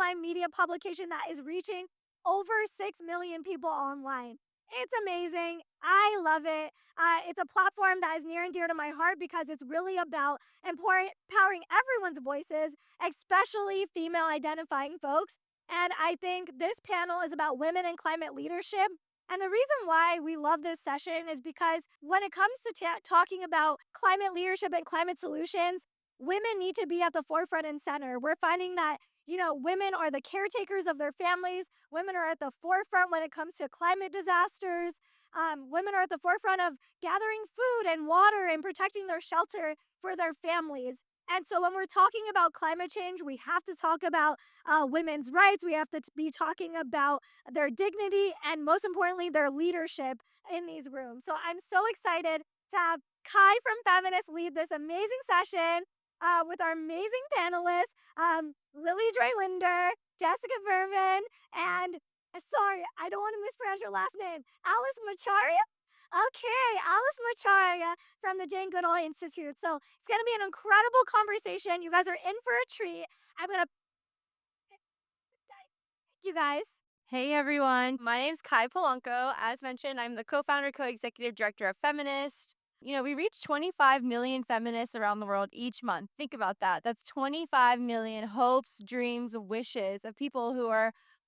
online media publication that is reaching over 6 million people online. It's amazing. I love it. It's a platform that is near and dear to my heart because it's really about empowering everyone's voices, especially female identifying folks. And I think this panel is about women in climate leadership. And the reason why we love this session is because when it comes to talking about climate leadership and climate solutions, women need to be at the forefront and center. We're finding that, women are the caretakers of their families. Women are at the forefront when it comes to climate disasters. Women are at the forefront of gathering food and water and protecting their shelter for their families. And so when we're talking about climate change, we have to talk about women's rights. We have to be talking about their dignity and, most importantly, their leadership in these rooms. So I'm so excited to have Kai from Feminist lead this amazing session with our amazing panelists, Lily Drewinder, Jessica Vervin, and sorry, I don't want to mispronounce your last name, Alice Macharia. Okay, Alice Macharia from the Jane Goodall Institute. So it's going to be an incredible conversation. You guys are in for a treat. I'm going to, you guys. Hey everyone, my name's Kai Polanco. As mentioned, I'm the co-founder, co-executive director of Feminist. We reach 25 million feminists around the world each month. Think about that. That's 25 million hopes, dreams, wishes of people who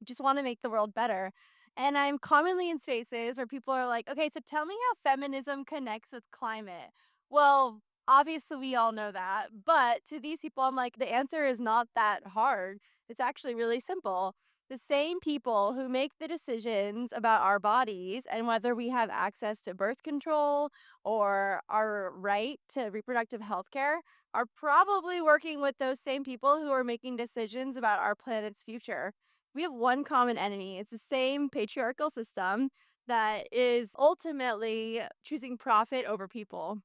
just want to make the world better. And I'm commonly in spaces where people are like, okay, so tell me how feminism connects with climate. Well, obviously we all know that, but to these people, I'm like, the answer is not that hard. It's actually really simple. The same people who make the decisions about our bodies and whether we have access to birth control or our right to reproductive health care are probably working with those same people who are making decisions about our planet's future. We have one common enemy. It's the same patriarchal system that is ultimately choosing profit over people.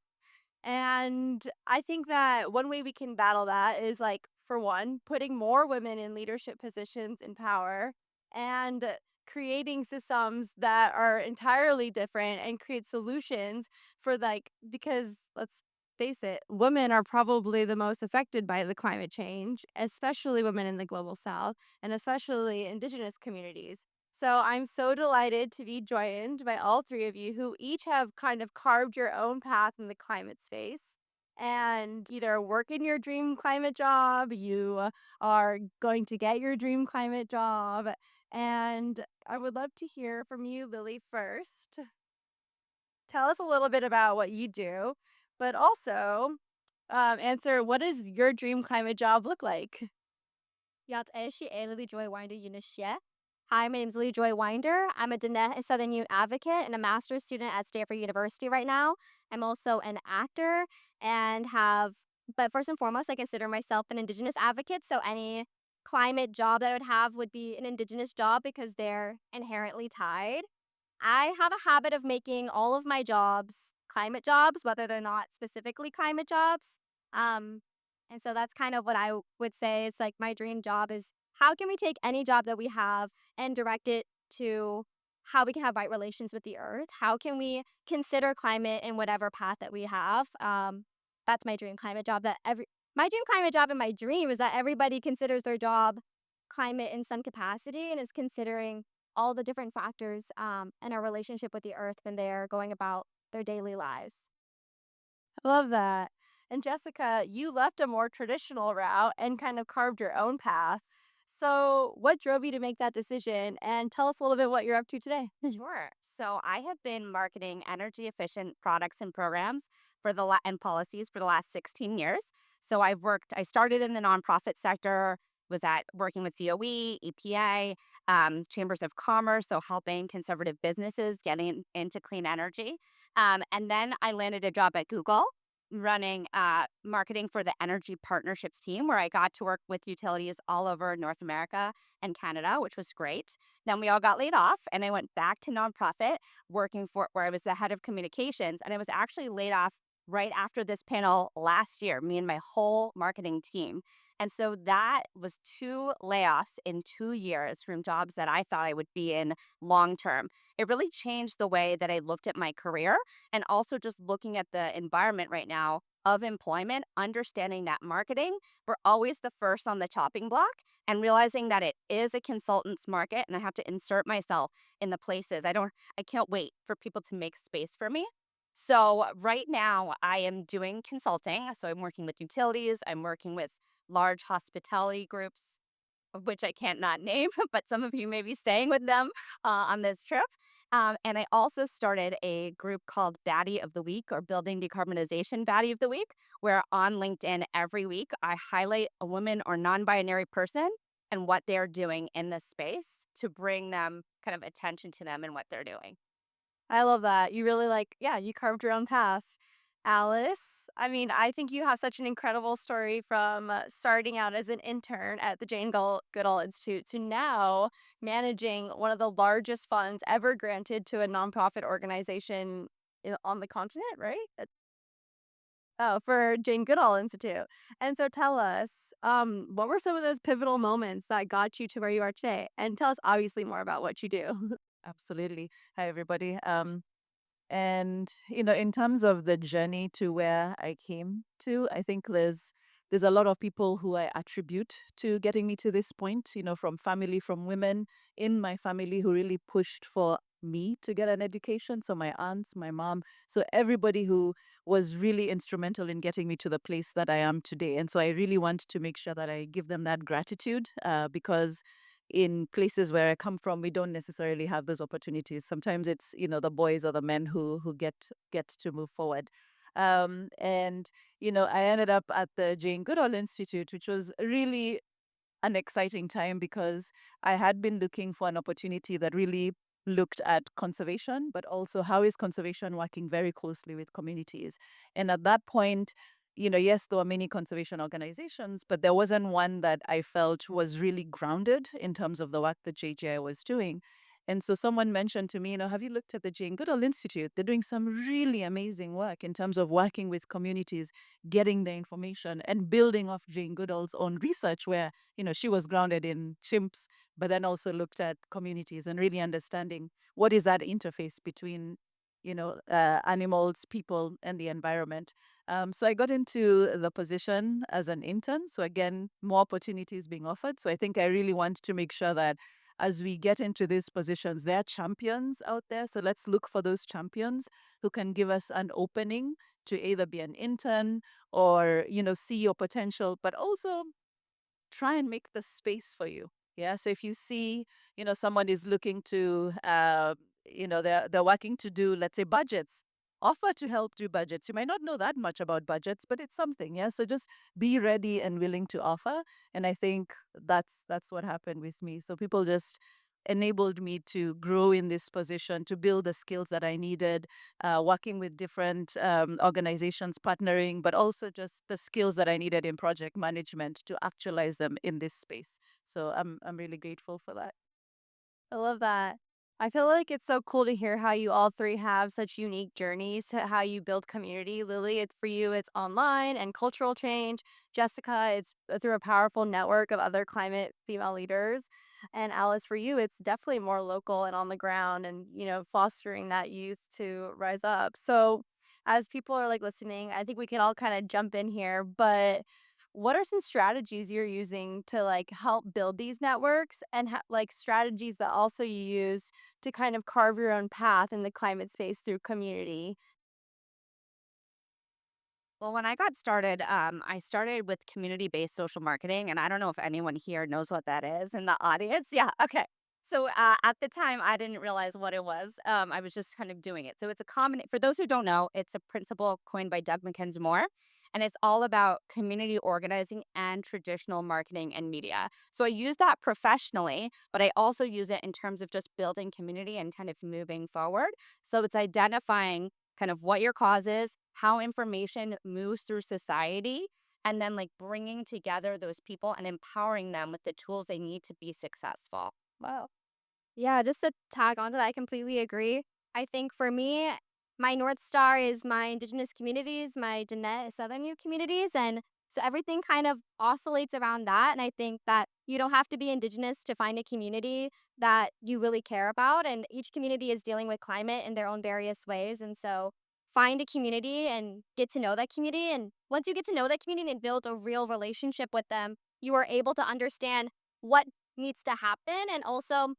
And I think that one way we can battle that is like, for one, putting more women in leadership positions in power and creating systems that are entirely different and create solutions for because let's face it, women are probably the most affected by the climate change, especially women in the global south and especially indigenous communities. So I'm so delighted to be joined by all three of you who each have kind of carved your own path in the climate space and either work in your dream climate job, you are going to get your dream climate job. And I would love to hear from you, Lily, first. Tell us a little bit about what you do, but also answer what does your dream climate job look like? Yat Eshi Lily Joy Winder Unishye. Hi, my name is Lily Joy Winder. I'm a Diné and Southern Youth advocate and a master's student at Stanford University right now. I'm also an actor but first and foremost, I consider myself an Indigenous advocate. So any climate job that I would have would be an Indigenous job because they're inherently tied. I have a habit of making all of my jobs climate jobs, whether they're not specifically climate jobs. Um, and so that's kind of what I would say. It's like my dream job is how can we take any job that we have and direct it to how we can have right relations with the earth? How can we consider climate in whatever path that we have? That's my dream climate job. My dream climate job and my dream is that everybody considers their job climate in some capacity and is considering all the different factors in our relationship with the earth when they're going about their daily lives. I love that. And Jessica, you left a more traditional route and kind of carved your own path. So, what drove you to make that decision? And tell us a little bit what you're up to today. Sure. So I have been marketing energy efficient products and programs and policies for the last 16 years. So I started in the nonprofit sector, was at working with DOE, EPA, chambers of commerce, so helping conservative businesses getting into clean energy. And then I landed a job at Google running marketing for the energy partnerships team, where I got to work with utilities all over North America and Canada, which was great. Then we all got laid off, and I went back to nonprofit working for where I was the head of communications. And I was actually laid off right after this panel last year, me and my whole marketing team. And so that was 2 layoffs in 2 years from jobs that I thought I would be in long term. It really changed the way that I looked at my career and also just looking at the environment right now of employment, understanding that marketing, we're always the first on the chopping block and realizing that it is a consultant's market and I have to insert myself in the places. I can't wait for people to make space for me. So right now I am doing consulting. So I'm working with utilities, I'm working with large hospitality groups, of which I can't not name, but some of you may be staying with them on this trip. And I also started a group called Baddie of the Week or Building Decarbonization Baddie of the Week, where on LinkedIn every week I highlight a woman or non binary person and what they're doing in this space to bring them kind of attention to them and what they're doing. I love that. You really yeah, you carved your own path. Alice, I mean, I think you have such an incredible story from starting out as an intern at the Goodall Institute to now managing one of the largest funds ever granted to a nonprofit organization on the continent, right? Oh, for Jane Goodall Institute. And so tell us, what were some of those pivotal moments that got you to where you are today? And tell us obviously more about what you do. Absolutely. Hi, everybody. And in terms of the journey to where I came to, I think there's a lot of people who I attribute to getting me to this point. From family, from women in my family who really pushed for me to get an education. So my aunts, my mom, so everybody who was really instrumental in getting me to the place that I am today. And so I really want to make sure that I give them that gratitude because in places where I come from, we don't necessarily have those opportunities. Sometimes it's the boys or the men who get to move forward. And I ended up at the Jane Goodall Institute, which was really an exciting time because I had been looking for an opportunity that really looked at conservation, but also how is conservation working very closely with communities. And at that point, yes, there were many conservation organizations, but there wasn't one that I felt was really grounded in terms of the work that JGI was doing. And so someone mentioned to me, have you looked at the Jane Goodall Institute? They're doing some really amazing work in terms of working with communities, getting the information and building off Jane Goodall's own research where she was grounded in chimps, but then also looked at communities and really understanding what is that interface between, animals, people, and the environment. So I got into the position as an intern. So again, more opportunities being offered. So I think I really want to make sure that as we get into these positions, there are champions out there. So let's look for those champions who can give us an opening to either be an intern or, see your potential, but also try and make the space for you. Yeah. So if you see, someone is looking to, they're working to do, let's say, budgets, offer to help do budgets. You might not know that much about budgets, but it's something. Yeah. So just be ready and willing to offer. And I think that's what happened with me. So people just enabled me to grow in this position, to build the skills that I needed, working with different organizations, partnering, but also just the skills that I needed in project management to actualize them in this space. So I'm really grateful for that. I love that. I feel like it's so cool to hear how you all three have such unique journeys to how you build community. Lily, it's for you, it's online and cultural change. Jessica, it's through a powerful network of other climate female leaders. And Alice, for you, it's definitely more local and on the ground and, fostering that youth to rise up. So, as people are listening, I think we can all kind of jump in here, but what are some strategies you're using to help build these networks and strategies that also you use to kind of carve your own path in the climate space through community? Well, when I got started, I started with community-based social marketing, and I don't know if anyone here knows what that is in the audience. Yeah, okay. So at the time, I didn't realize what it was. I was just kind of doing it. So it's a common. For those who don't know, it's a principle coined by Doug McKenzie Moore, and it's all about community organizing and traditional marketing and media. So I use that professionally, but I also use it in terms of just building community and kind of moving forward. So it's identifying kind of what your cause is, how information moves through society, and then bringing together those people and empowering them with the tools they need to be successful. Wow. Yeah, just to tag onto that, I completely agree. I think for me, my North Star is my Indigenous communities, my Diné Southern communities. And So everything kind of oscillates around that. And I think that you don't have to be indigenous to find a community that you really care about. And each community is dealing with climate in their own various ways. And so find a community and get to know that community. And once you get to know that community and build a real relationship with them, you are able to understand what needs to happen. And also,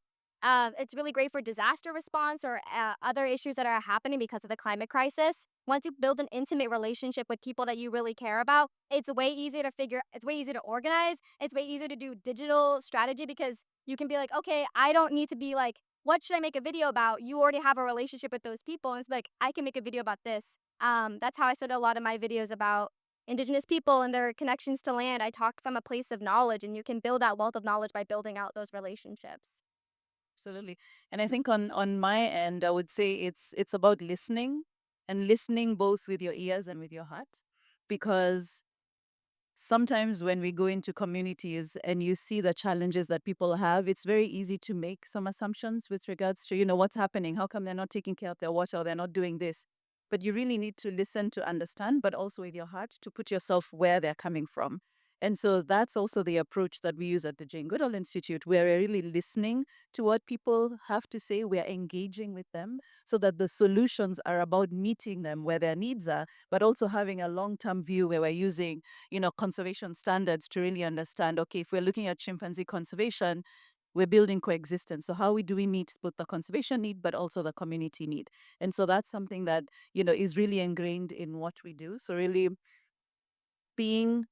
it's really great for disaster response or other issues that are happening because of the climate crisis. Once you build an intimate relationship with people that you really care about, it's way easier to organize. It's way easier to do digital strategy because you can be like, okay, I don't need to be like, what should I make a video about? You already have a relationship with those people. And it's like, I can make a video about this. That's how I started a lot of my videos about indigenous people and their connections to land. I talk from a place of knowledge, and you can build that wealth of knowledge by building out those relationships. Absolutely. And I think on my end, I would say it's about listening, and listening both with your ears and with your heart, because sometimes when we go into communities and you see the challenges that people have, it's very easy to make some assumptions with regards to, what's happening. How come they're not taking care of their water, or they're not doing this? But you really need to listen to understand, but also with your heart to put yourself where they're coming from. And so that's also the approach that we use at the Jane Goodall Institute, where we're really listening to what people have to say. We're engaging with them so that the solutions are about meeting them where their needs are, but also having a long-term view where we're using conservation standards to really understand, okay, if we're looking at chimpanzee conservation, we're building coexistence. So how do we meet both the conservation need, but also the community need? And so that's something that, is really ingrained in what we do. So really being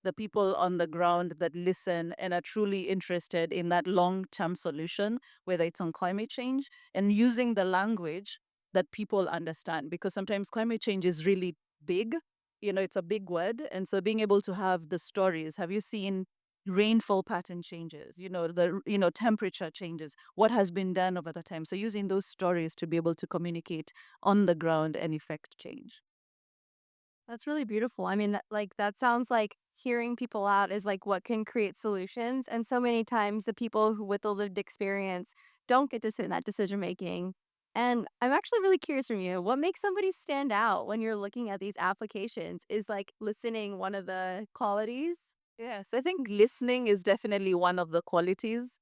the people on the ground that listen and are truly interested in that long-term solution, whether it's on climate change, and using the language that people understand, because sometimes climate change is really big. It's a big word. And so being able to have the stories, have you seen rainfall pattern changes, temperature changes, what has been done over the time? So using those stories to be able to communicate on the ground and effect change. That's really beautiful. I mean, that sounds like hearing people out is like what can create solutions. And so many times the people who with the lived experience don't get to sit in that decision making. And I'm actually really curious from you, what makes somebody stand out when you're looking at these applications? Is like listening one of the qualities? Yes, I think listening is definitely one of the qualities.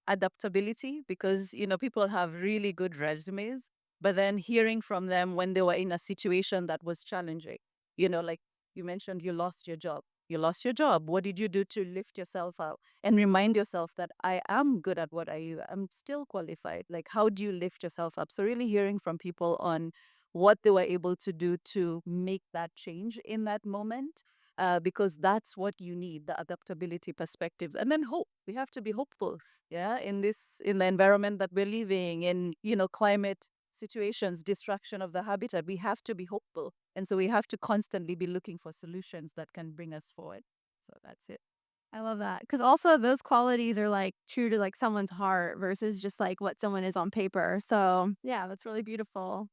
Adaptability, because people have really good resumes, but then hearing from them when they were in a situation that was challenging, like you mentioned, you lost your job, what did you do to lift yourself out and remind yourself that I am good at what I do, I'm still qualified? Like, how do you lift yourself up? So really hearing from people on what they were able to do to make that change in that moment, because that's what you need, the adaptability perspectives. And then hope, we have to be hopeful, yeah, in the environment that we're living in, climate situations, destruction of the habitat. We have to be hopeful, and so we have to constantly be looking for solutions that can bring us forward. So that's it. I love that. Because also those qualities are like true to like someone's heart versus just like what someone is on paper. So yeah, that's really beautiful.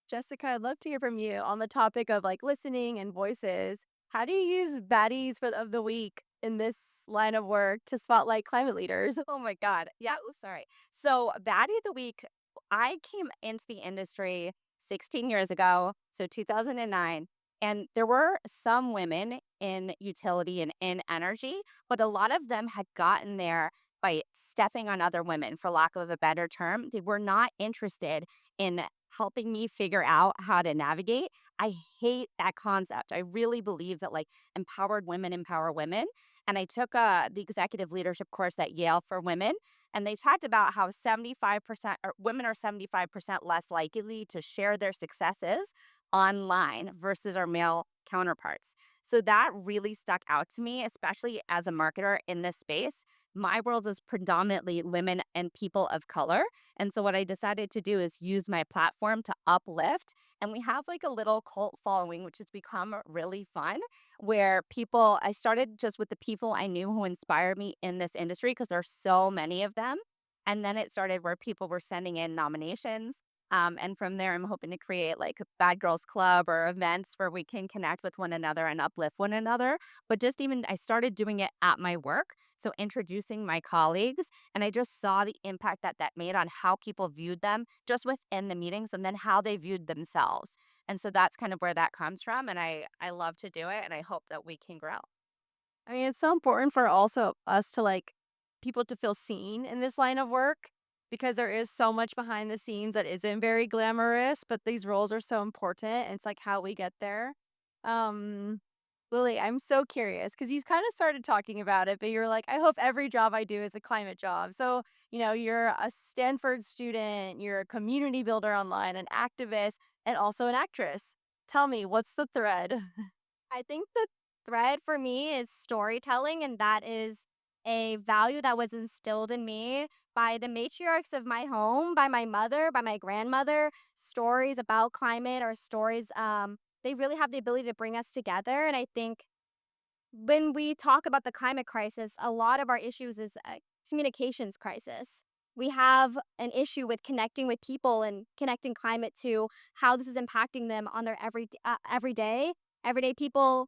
Jessica, I'd love to hear from you on the topic of like listening and voices. How do you use baddies of the week in this line of work to spotlight climate leaders? Oh my God. Yeah. Oh, sorry. So, Baddie of the Week, I came into the industry 16 years ago, so 2009. And there were some women in utility and in energy, but a lot of them had gotten there by stepping on other women, for lack of a better term. They were not interested in helping me figure out how to navigate. I hate that concept. I really believe that like empowered women empower women. And I took the executive leadership course at Yale for women, and they talked about how 75% or women are 75% less likely to share their successes online versus our male counterparts. So that really stuck out to me, especially as a marketer in this space. My world is predominantly women and people of color. And so what I decided to do is use my platform to uplift. And we have like a little cult following, which has become really fun, where I started just with the people I knew who inspired me in this industry because there's so many of them. And then it started where people were sending in nominations. And from there, I'm hoping to create like a Bad Girls Club or events where we can connect with one another and uplift one another. But just even, I started doing it at my work. So introducing my colleagues, and I just saw the impact that that made on how people viewed them just within the meetings and then how they viewed themselves. And so that's kind of where that comes from. And I love to do it, and I hope that we can grow. I mean, it's so important for also us to like people to feel seen in this line of work because there is so much behind the scenes that isn't very glamorous, but these roles are so important. And it's like how we get there. Um, Lily, I'm so curious because you kind of started talking about it, but you're like, I hope every job I do is a climate job. So, you're a Stanford student, you're a community builder online, an activist, and also an actress. Tell me, what's the thread? I think the thread for me is storytelling, and that is a value that was instilled in me by the matriarchs of my home, by my mother, by my grandmother. Stories about climate or stories, they really have the ability to bring us together. And I think when we talk about the climate crisis, a lot of our issues is a communications crisis. We have an issue with connecting with people and connecting climate to how this is impacting them on their every day. Everyday people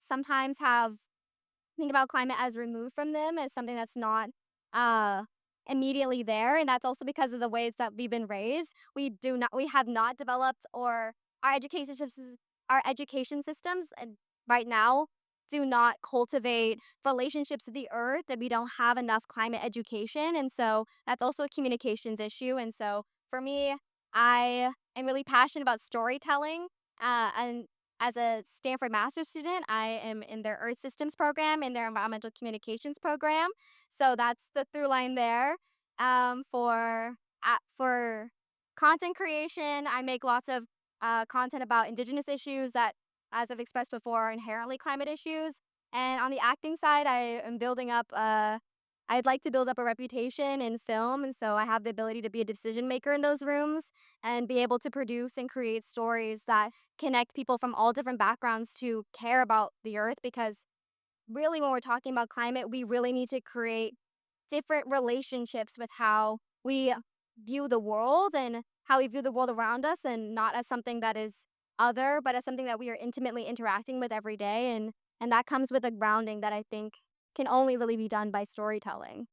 sometimes have think about climate as removed from them as something that's not uh immediately there, and that's also because of the ways that we've been raised. We have not developed, or our education systems right now do not cultivate relationships with the earth, that we don't have enough climate education, and so that's also a communications issue. And so for me, I am really passionate about storytelling, and as a Stanford master's student, I am in their Earth Systems program, in their Environmental Communications program. So that's the through line there. For content creation, I make lots of content about Indigenous issues that, as I've expressed before, are inherently climate issues. And on the acting side, I am building up. I'd like to build up a reputation in film, and so I have the ability to be a decision maker in those rooms and be able to produce and create stories that connect people from all different backgrounds to care about the earth, because really when we're talking about climate, we really need to create different relationships with how we view the world and how we view the world around us, and not as something that is other, but as something that we are intimately interacting with every day. And that comes with a grounding that I think can only really be done by storytelling.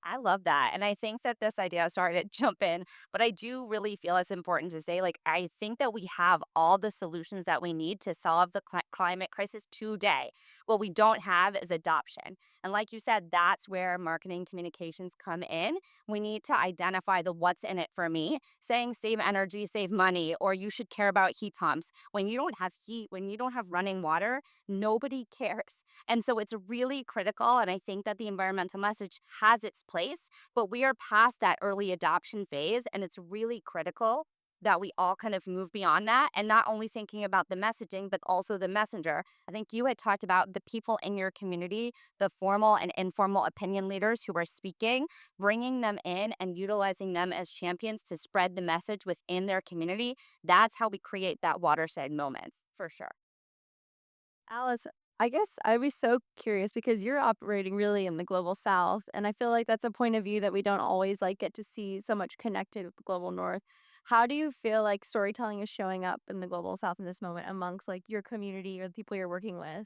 I love that. And I think that this idea, sorry to jump in, but I do really feel it's important to say, like, I think that we have all the solutions that we need to solve the climate crisis today. What we don't have is adoption. And like you said, that's where marketing communications come in. We need to identify the what's in it for me, saying save energy, save money, or you should care about heat pumps. When you don't have heat, when you don't have running water, nobody cares. And so it's really critical. And I think that the environmental message has its place, but we are past that early adoption phase. And it's really critical that we all kind of move beyond that and not only thinking about the messaging, but also the messenger. I think you had talked about the people in your community, the formal and informal opinion leaders who are speaking, bringing them in and utilizing them as champions to spread the message within their community. That's how we create that watershed moment for sure. Alice, I guess I'd be so curious because you're operating really in the global south, and I feel like that's a point of view that we don't always like get to see so much connected with the global north. How do you feel like storytelling is showing up in the global south in this moment amongst like your community or the people you're working with?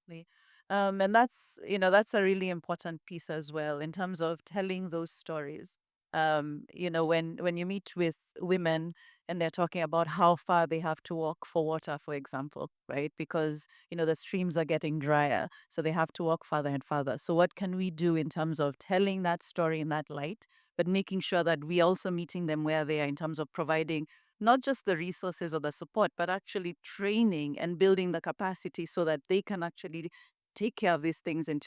Absolutely. And that's a really important piece as well in terms of telling those stories. When you meet with women and they're talking about how far they have to walk for water, for example, right? Because, the streams are getting drier, so they have to walk farther and farther. So what can we do in terms of telling that story in that light, but making sure that we also meeting them where they are in terms of providing not just the resources or the support, but actually training and building the capacity so that they can actually take care of these things in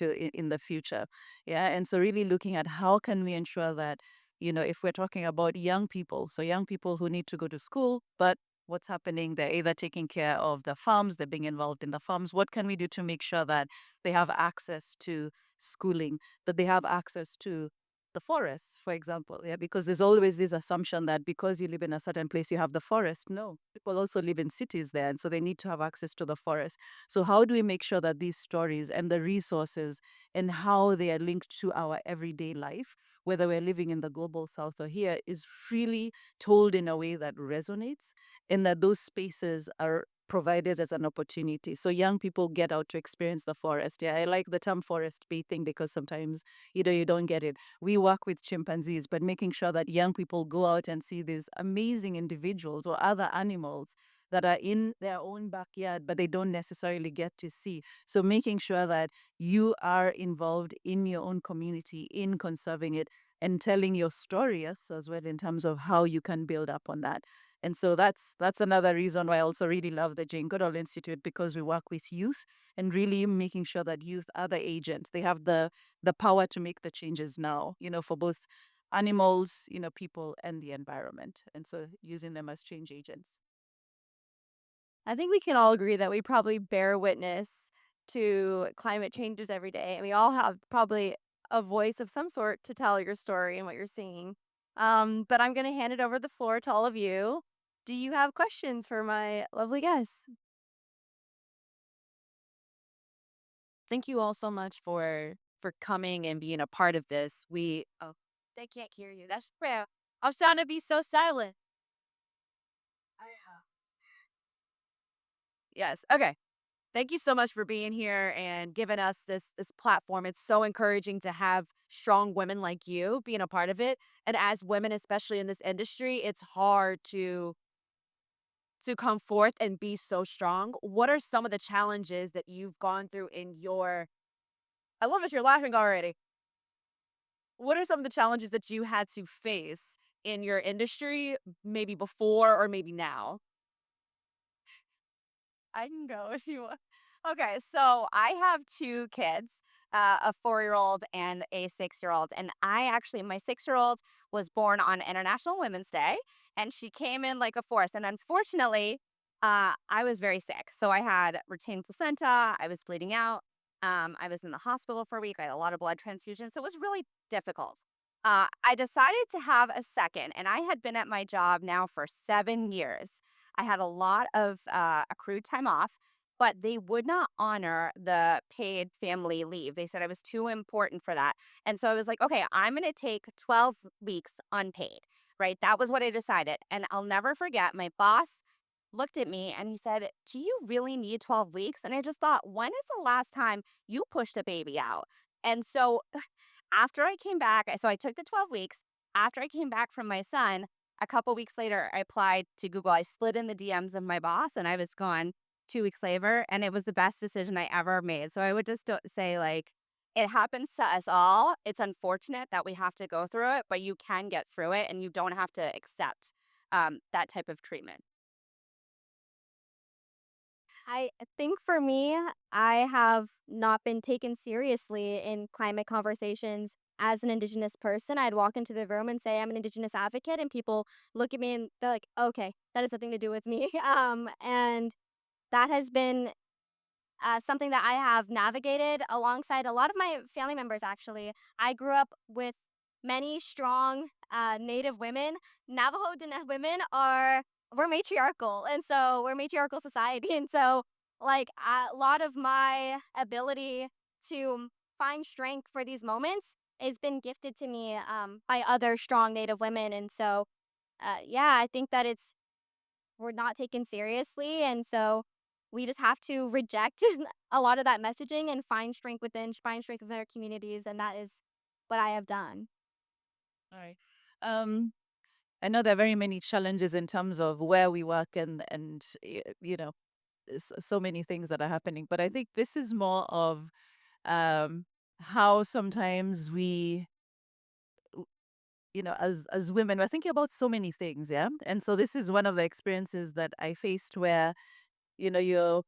the future. Yeah. And so really looking at how can we ensure that, if we're talking about young people, so young people who need to go to school, but what's happening, they're either taking care of the farms, they're being involved in the farms. What can we do to make sure that they have access to schooling, that they have access to the forests, for example? Yeah, because there's always this assumption that because you live in a certain place, you have the forest. No, people also live in cities there, and so they need to have access to the forest. So how do we make sure that these stories and the resources and how they are linked to our everyday life, whether we're living in the global south or here, is really told in a way that resonates, and that those spaces are provided as an opportunity so young people get out to experience the forest. Yeah, I like the term forest bathing because sometimes you don't get it. We work with chimpanzees, but making sure that young people go out and see these amazing individuals or other animals that are in their own backyard, but they don't necessarily get to see. So making sure that you are involved in your own community, in conserving it, and telling your story as well in terms of how you can build up on that. And so that's another reason why I also really love the Jane Goodall Institute, because we work with youth and really making sure that youth are the agents. They have the power to make the changes now, for both animals, people and the environment. And so using them as change agents. I think we can all agree that we probably bear witness to climate changes every day, and we all have probably a voice of some sort to tell your story and what you're seeing. But I'm going to hand it over the floor to all of you. Do you have questions for my lovely guests? Thank you all so much for coming and being a part of this. They can't hear you. That's fair. I was trying to be so silent. Yes. Okay. Thank you so much for being here and giving us this platform. It's so encouraging to have strong women like you being a part of it. And as women, especially in this industry, it's hard to come forth and be so strong. What are some of the challenges that you've gone through in your I love that you're laughing already. What are some of the challenges that you had to face in your industry, maybe before or maybe now? I can go if you want. Okay, so I have two kids, a 4-year-old and a 6-year-old. And my 6-year-old was born on International Women's Day, and she came in like a force. And unfortunately, I was very sick. So I had retained placenta, I was bleeding out. I was in the hospital for a week. I had a lot of blood transfusions. So it was really difficult. I decided to have a second, and I had been at my job now for 7 years. I had a lot of accrued time off, but they would not honor the paid family leave. They said I was too important for that. And so I was like, okay, I'm going to take 12 weeks unpaid, right? That was what I decided. And I'll never forget, my boss looked at me and he said, "Do you really need 12 weeks?" And I just thought, when is the last time you pushed a baby out? And so after I came back, so I took the 12 weeks. After I came back from my son, a couple weeks later, I applied to Google. I slid in the DMs of my boss and I was gone 2 weeks later. And it was the best decision I ever made. So I would just say, like, it happens to us all. It's unfortunate that we have to go through it, but you can get through it and you don't have to accept that type of treatment. I think for me, I have not been taken seriously in climate conversations as an Indigenous person. I'd walk into the room and say I'm an Indigenous advocate, and people look at me and they're like, okay, that has nothing to do with me. And that has been something that I have navigated alongside a lot of my family members, actually. I grew up with many strong Native women. Navajo Diné women we're matriarchal. And so we're matriarchal society. And so, like, a lot of my ability to find strength for these moments has been gifted to me by other strong Native women. And so, yeah, I think that we're not taken seriously. And so we just have to reject a lot of that messaging and find strength within our communities. And that is what I have done. All right. Um, I know there are very many challenges in terms of where we work and so many things that are happening. But I think this is more of how sometimes as women, we're thinking about so many things, yeah. And so this is one of the experiences that I faced where you're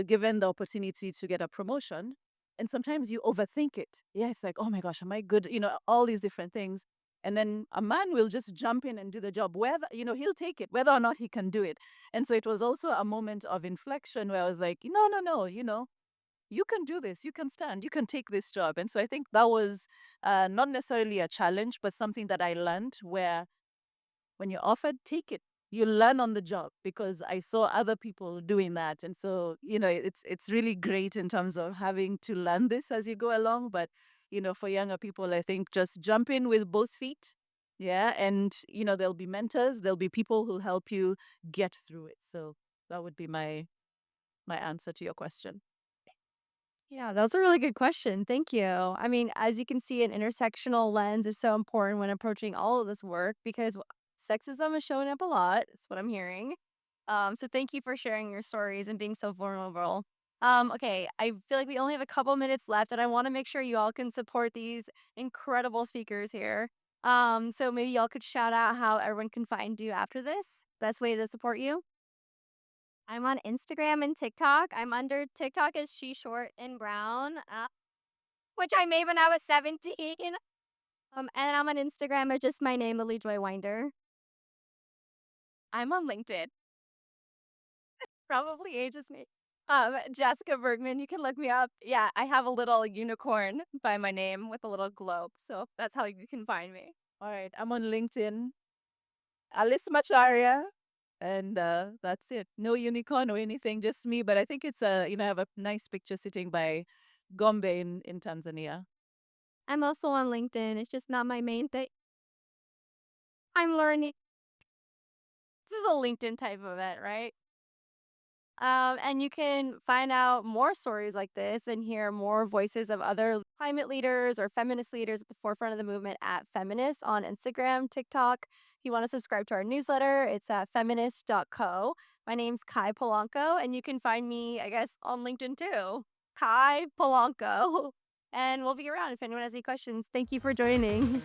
given the opportunity to get a promotion, and sometimes you overthink it. Yeah, it's like, oh my gosh, am I good? All these different things. And then a man will just jump in and do the job, whether, he'll take it, whether or not he can do it. And so it was also a moment of inflection where I was like, no, no, no, you can do this, you can stand, you can take this job. And so I think that was not necessarily a challenge, but something that I learned where when you're offered, take it. You learn on the job, because I saw other people doing that. And so, it's really great in terms of having to learn this as you go along. But, for younger people, I think just jump in with both feet. Yeah. And, there'll be mentors, there'll be people who help you get through it. So that would be my answer to your question. Yeah, that's a really good question. Thank you. I mean, as you can see, an intersectional lens is so important when approaching all of this work because sexism is showing up a lot. That's what I'm hearing. So thank you for sharing your stories and being so vulnerable. Okay, I feel like we only have a couple minutes left, and I want to make sure you all can support these incredible speakers here. So maybe y'all could shout out how everyone can find you after this. Best way to support you. I'm on Instagram and TikTok. I'm under TikTok as She Short and Brown, which I made when I was 17. And I'm on Instagram as just my name, Lily Joy Winder. I'm on LinkedIn. Probably ages me. Jessica Bergman, you can look me up. Yeah, I have a little unicorn by my name with a little globe. So that's how you can find me. All right, I'm on LinkedIn, Alice Macharia, and that's it. No unicorn or anything, just me. But I think it's I have a nice picture sitting by Gombe in Tanzania. I'm also on LinkedIn. It's just not my main thing. I'm learning. This is a LinkedIn type of event, right? And you can find out more stories like this and hear more voices of other climate leaders or feminist leaders at the forefront of the movement at Feminist on Instagram, TikTok. If you want to subscribe to our newsletter, it's at feminist.co. My name's Kai Polanco, and you can find me, I guess, on LinkedIn too. Kai Polanco. And we'll be around if anyone has any questions. Thank you for joining.